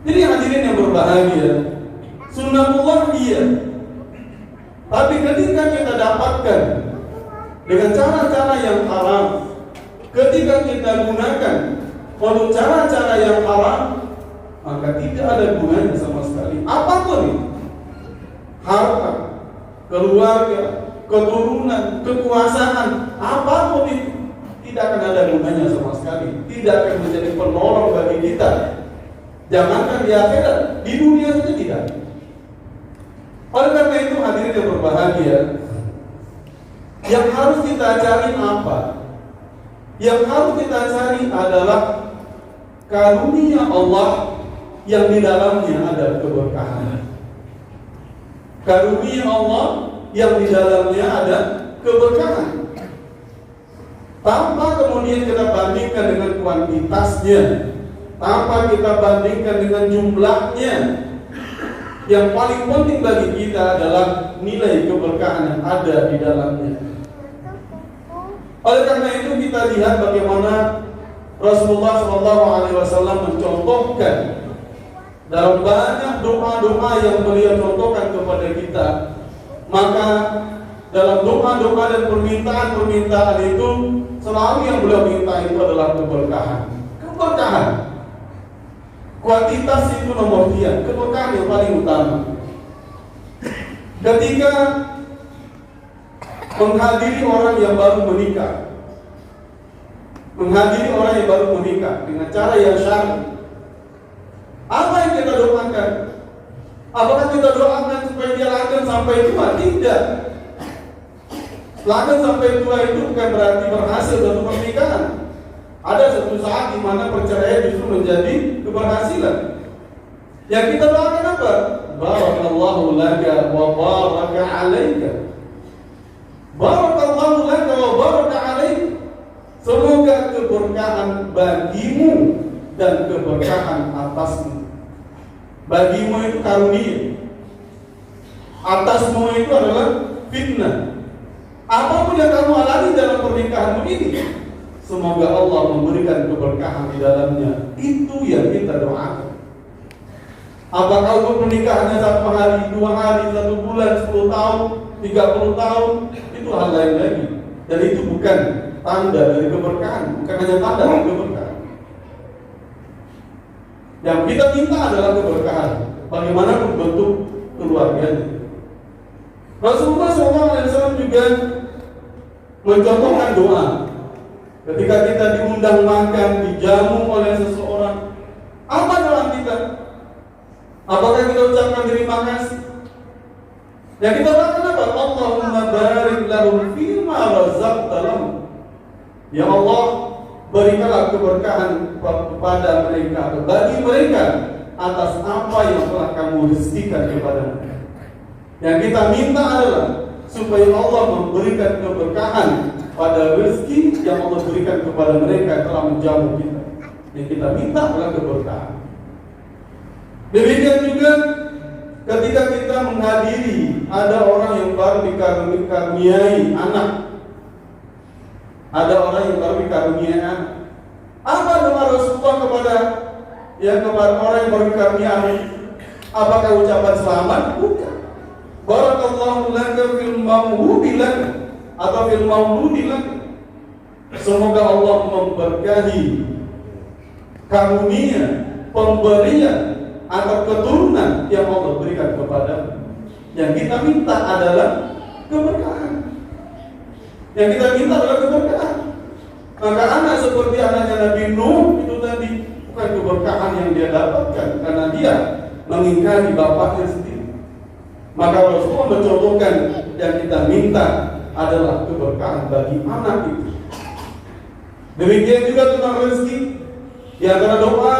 Jadi hadirin yang berbahagia, sunnatullah iya. Tapi ketika kita dapatkan dengan cara-cara yang haram, ketika kita gunakan untuk cara-cara yang haram, maka tidak ada gunanya sama sekali. Apapun itu, harta, keluarga, keturunan, kekuasaan, apapun itu, tidak akan ada gunanya sama sekali. Tidak akan menjadi penolong bagi kita. Jangankan di akhirat, di dunia saja tidak. Oleh karena itu hadirin yang berbahagia, yang harus kita cari apa? Yang harus kita cari adalah karunia Allah yang di dalamnya ada keberkahan. Karunia Allah yang di dalamnya ada keberkahan. Tanpa kemudian kita bandingkan dengan kuantitasnya, tanpa kita bandingkan dengan jumlahnya. Yang paling penting bagi kita adalah nilai keberkahan yang ada di dalamnya. Oleh karena itu kita lihat bagaimana Rasulullah SAW mencontohkan dalam banyak doa-doa yang beliau contohkan kepada kita. Maka dalam doa-doa dan permintaan-permintaan itu selalu yang beliau minta itu adalah keberkahan. Keberkahan. Kuantitas itu nomor sekian, keberkahan yang paling utama. Ketika menghadiri orang yang baru menikah, dengan cara yang syar'i, apa yang kita doakan? Apakah kita doakan supaya dia langgeng sampai tua? Tidak. Langgeng sampai tua itu bukan berarti berhasil satu pernikahan. Ada satu saat di mana perceraian justru menjadi keberhasilan. Yang kita doakan apa? Barakallahu laka wa baraka alaika. Barakallahu laka wa baraka alaika. Semoga keberkahan bagimu dan keberkahan atasmu. Bagimu itu karunia, atasmu itu adalah fitnah. Apapun yang kamu alami dalam pernikahanmu ini, semoga Allah memberikan keberkahan di dalamnya. Itu yang kita doakan. Apakah untuk pernikahannya 1 hari, 2 hari, 1 bulan, 10 tahun, 30 tahun, itu hal lain lagi. Dan itu bukan tanda dari keberkahan, bukan hanya tanda dari keberkahan. Yang kita minta adalah keberkahan, bagaimanapun bentuk keluarganya. Rasulullah SAW juga mencontohkan doa. Ketika kita diundang makan, dijamu oleh seseorang, apa doa kita? Apakah kita ucapkan terima kasih? Yang kita lakukan apa? Allahumma barik lahum fima razaqta lahum. Ya Allah, berikanlah keberkahan kepada mereka, atau bagi mereka atas apa yang telah kamu rezekikan kepada mereka. Yang kita minta adalah supaya Allah memberikan keberkahan pada rezeki yang Allah berikan kepada mereka yang telah menjamu kita. Yang kita minta adalah keberkahan. Demikian juga ketika kita menghadiri ada orang yang baru dikaruniai anak. Ada orang yang baru dikaruniai anak. Apa doa Rasulullah kepada orang yang baru dikaruniai anak? Apakah ucapan selamat? Bukan. Barakallahu laka fil mawhubi laka atau fil mauludi laka. Semoga Allah memberkahi karunia, pemberian atau keturunan yang Allah berikan kepada. Yang kita minta adalah keberkahan. Yang kita minta adalah keberkahan. Maka anak seperti anaknya Nabi Nuh itu tadi bukan keberkahan yang dia dapatkan karena dia mengingkari bapaknya sendiri. Maka Rasulullah mencontohkan yang kita minta adalah keberkahan bagi anak itu. Demikian juga tentang rezeki. Di antara doa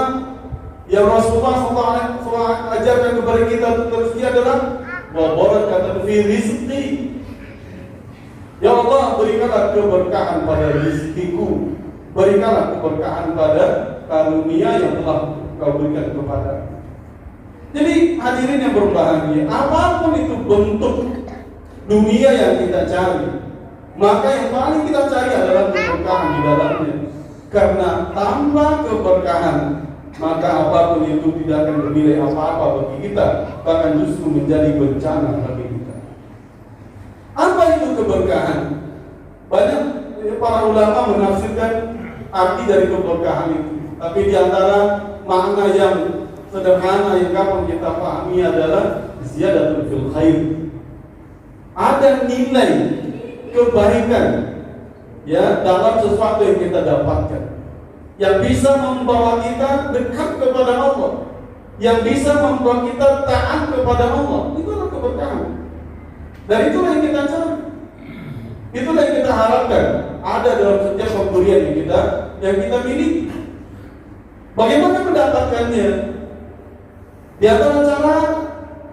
yang Rasulullah SAW ajarkan kepada kita tentang rezeki adalah wa barakatan fi rizqi. Ya Allah, berikanlah keberkahan pada rezekiku. Berikanlah keberkahan pada karunia yang telah Kau berikan kepada. Jadi hadirin yang berbahagia, apapun itu bentuk dunia yang kita cari, maka yang paling kita cari adalah keberkahan di dalamnya. Karena tanpa keberkahan maka apapun itu tidak akan bernilai apa-apa bagi kita, bahkan justru menjadi bencana bagi kita. Apa itu keberkahan? Banyak para ulama menafsirkan arti dari keberkahan itu, tapi di antara makna yang sederhana yang gampang kita pahami adalah ziyadatul fil khair. Ada nilai kebaikan ya dalam sesuatu yang kita dapatkan, yang bisa membawa kita dekat kepada Allah, yang bisa membawa kita taat kepada Allah. Itu adalah keberkahan. Dan itulah yang kita cari, itulah yang kita harapkan ada dalam setiap pemberian yang kita miliki. Bagaimana mendapatkannya? Di antara cara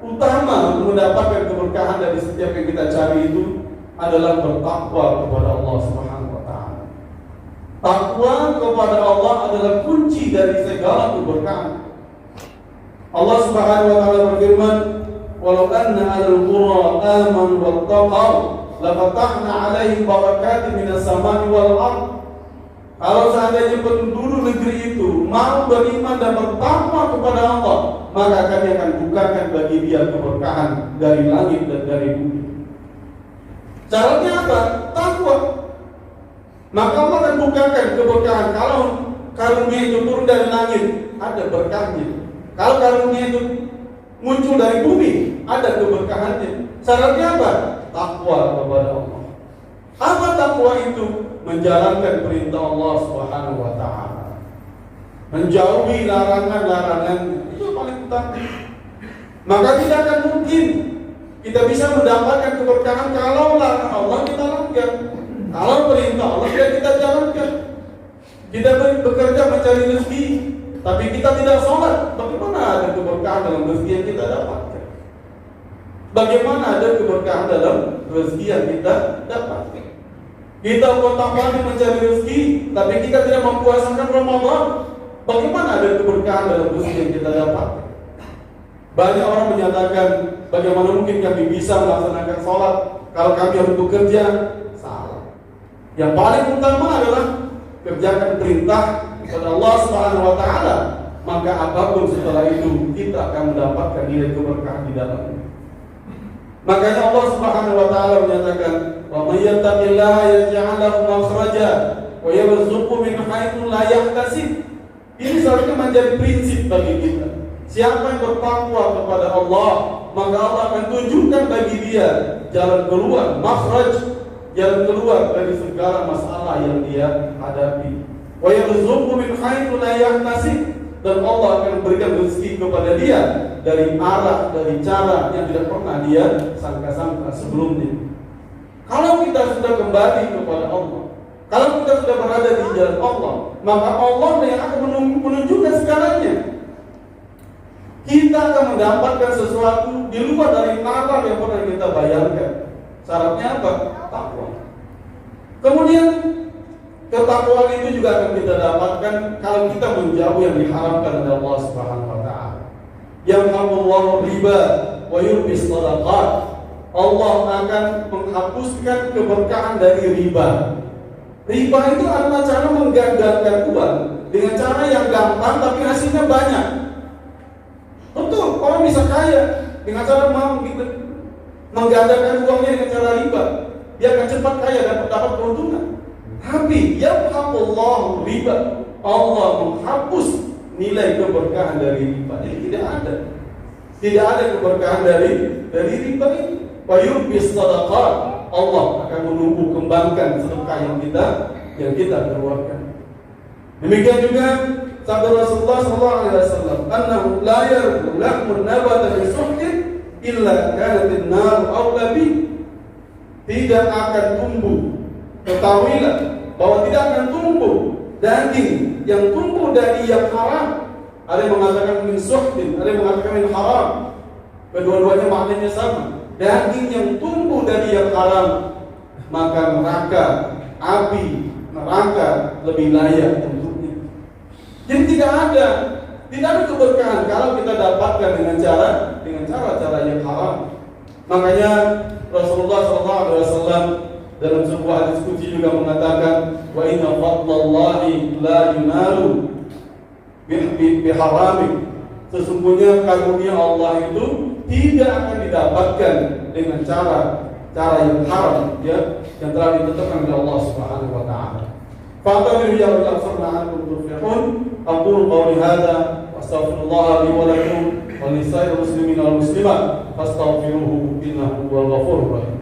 utama untuk mendapatkan keberkahan dari setiap yang kita cari itu adalah bertakwa kepada Allah Subhanahu wa taala. Takwa kepada Allah adalah kunci dari segala keberkahan. Allah Subhanahu wa taala berfirman, "Walau anna ahlul qura amanu wattaqau lafatahna 'alaihim barakatin minas samai wal ardh." Kalau seandainya penduduk negeri itu mau beriman dan bertakwa kepada Allah, maka kami akan bukakan bagi dia keberkahan dari langit dan dari bumi. Caranya apa? Takwa. Maka Allah akan bukakan keberkahan. Kalau karunia itu turun dari langit, ada berkahnya. Kalau karunia itu muncul dari bumi, ada keberkahannya. Syaratnya apa? Takwa kepada Allah. Apa takwa itu? Menjalankan perintah Allah Subhanahu wa taala, menjauhi larangan-larangan. Itu paling utama. Maka tidak akan mungkin kita bisa mendapatkan keberkahan kalau larangan Allah kita langgar, kalau perintah Allah kita jalankan. Kita bekerja mencari rezeki, tapi kita tidak sholat. Bagaimana ada keberkahan dalam rezeki yang kita dapatkan? Bagaimana ada keberkahan dalam rezeki yang kita dapatkan? Kita kotak-kotak mencari rezeki, tapi kita tidak mempuasakan Ramadan. Bagaimana ada keberkahan dalam rezeki yang kita dapatkan? Banyak orang menyatakan, bagaimana mungkin kami bisa melaksanakan sholat kalau kami harus bekerja? Salah. Yang paling utama adalah kerjakan perintah kepada Allah Subhanahu wa taala, maka apapun setelah itu kita akan mendapatkan nilai keberkahan di dalamnya. Makanya Allah Subhanahu wa taala menyatakan, "Wa may yattaqillaha yaj'al lahu makhraja wa yarzuqhu min haitsu la yahtasib." Ini seharusnya menjadi prinsip bagi kita. Siapa yang bertakwa kepada Allah, maka Allah akan tunjukkan bagi dia jalan keluar, makhraj, jalan keluar dari segala masalah yang dia hadapi. Wa yarzuqhu min haitsu la yahtasib, dan Allah akan berikan rezeki kepada dia dari arah, dari cara yang tidak pernah dia sangka-sangka sebelumnya. Kalau kita sudah kembali kepada Allah, kalau kita sudah berada di jalan Allah, maka Allah yang akan menunjukkan segalanya. Kita akan mendapatkan sesuatu di luar dari nalar yang pernah kita bayangkan. Syaratnya apa? Takwa. Kemudian ketakwaan itu juga akan kita dapatkan kalau kita menjauh yang diharamkan oleh Allah Subhanahu wa taala. Yamhaqullahu riba wa yurbis shadaqat. Allah akan menghapuskan keberkahan dari riba. Riba itu adalah cara menggandakan uang dengan cara yang gampang tapi hasilnya banyak. Betul, orang bisa kaya dengan cara menggandakan uangnya dengan cara riba. Dia akan cepat kaya dan dapat keuntungan. Tapi yamhaqullahu riba, Allah menghapus nilai keberkahan dari riba. Jadi tidak ada keberkahan dari riba ini. Wa yurbis shadaqat, Allah akan menumbuh kembangkan sedekah yang kita keluarkan. Demikian juga sabda Rasulullah SAW, "Annahu la yarbu lahmun nabata fi suhtin illa kanat an-nar awla bi." Tidak akan tumbuh, ketahuilah bahwa tidak akan tumbuh daging yang tumbuh dari yang haram. Ada yang mengatakan min suhtin, ada yang mengatakan min haram. Kedua-duanya maknanya sama. Daging yang tumbuh dari yang haram, maka neraka, api neraka lebih layak untuknya. Jadi tidak ada keberkahan kalau kita dapatkan dengan cara-cara yang haram. Makanya Rasulullah SAW dalam sebuah hadis qudsi juga mengatakan, "Wa inna fadlallahi la yunalu biharami. Sesungguhnya karunia Allah itu tidak akan didapatkan dengan cara yang haram, ya, yang telah ditetapkan oleh Allah Subhanahu wa taala. Fa'tabiru ya ulama antum tuflihun. Aqulu qawli hadza wa astaghfirullah li wa lakum wa li sa'iril muslimin wal muslimat fastaghfiruhu innahu huwal ghafurur rahim.